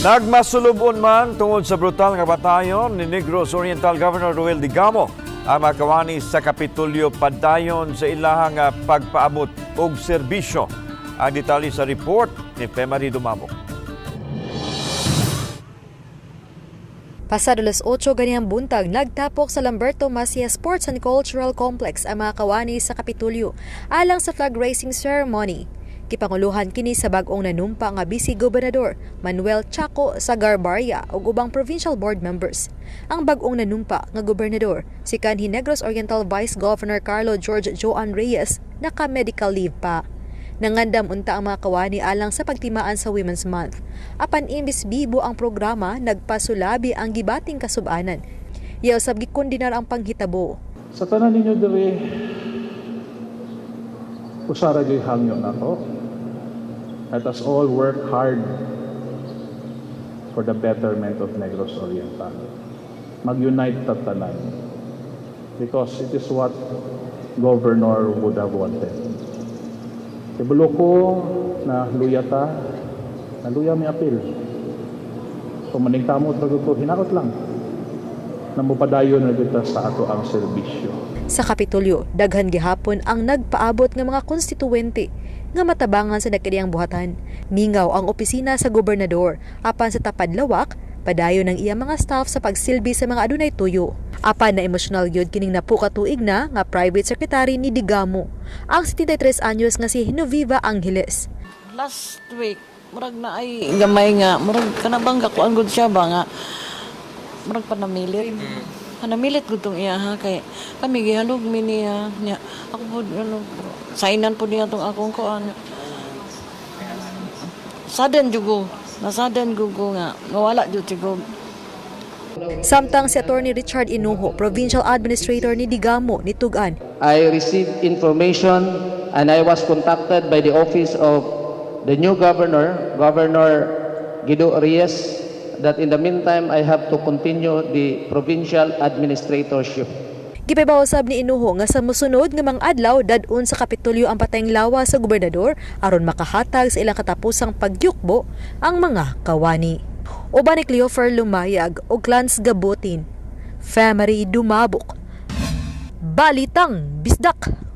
Nagmasulubon man tungod sa brutal nga batayon ni Negros Oriental Governor Ruel Digamo ang makawani sa Kapitolyo padayon sa ilahang pagpaabot og serbisyo. Ang detalye sa report ni Femari Dumamo. Pasado alas 8 ganiyang buntag, nagtapok sa Lamberto Macia Sports and Cultural Complex ang mga kawani sa Kapitolyo alang sa flag raising ceremony. Kipanguluhan kini sa bag-ong nanumpa nga Vice-Gobernador Manuel Chaco Sagarbarria ug ubang provincial board members. Ang bag-ong nanumpa nga gobernador si kanhi Negros Oriental Vice Governor Carlo George Joan Reyes naka-medical leave pa. Nangandam unta ang mga kawani alang sa pagtimaan sa Women's Month. Apan imbis bibo ang programa, nagpasulabi ang gibating kasubanan. Yaw sab gikondinar ang panghitabo. Sa tanan ninyo diri usara gyud hangyo nato. Let us all work hard for the betterment of Negros Oriental. Mag-unite ta tanan. Because it is what Governor would have wanted. Ibulo ko na luyata, na luya may apil. So maningkamot na ko, hinakot lang. Namupadayon na kita sa ato ang serbisyo. Sa Kapitolyo, daghan gihapon ang nagpaabot nga mga konstituwente nga matabangan sa nagkadiyang buhatan. Mingaw ang opisina sa gobernador, apan sa tapad lawak, padayon ng iyang mga staff sa pagsilbi sa mga adunay tuyo. Apan na emosyonal gyud kining napukatuig na nga private secretary ni Digamo, ang 73 anyos nga si Hinoviva Angeles. Last week, murag na ay gamay nga, murag kanabang kakuan gud siya ba nga murag panamilit. Panamilit gud tong iya ha kay kami gihalog mi niya. Ako po ano sainan po niya tong akong kuan. Sudden jugo, nasaden gugo nga wala jud siguro. Samtang si Attorney Richard Inuho, Provincial Administrator ni Digamo, nitugan. I received information and I was contacted by the office of the new governor, Governor Guido Reyes, that in the meantime I have to continue the provincial administratorship. Gipaybausab ni Inuho nga sa mosunod nga mga adlaw dadun sa Kapitolyo ang patayng lawa sa gobernador aron makahatag sa ilang katapusang pagyukbo ang mga kawani. Uban ni Cleofer Lumayag o Clans Gabutin, Femari Dumabok, Balitang Bisdak.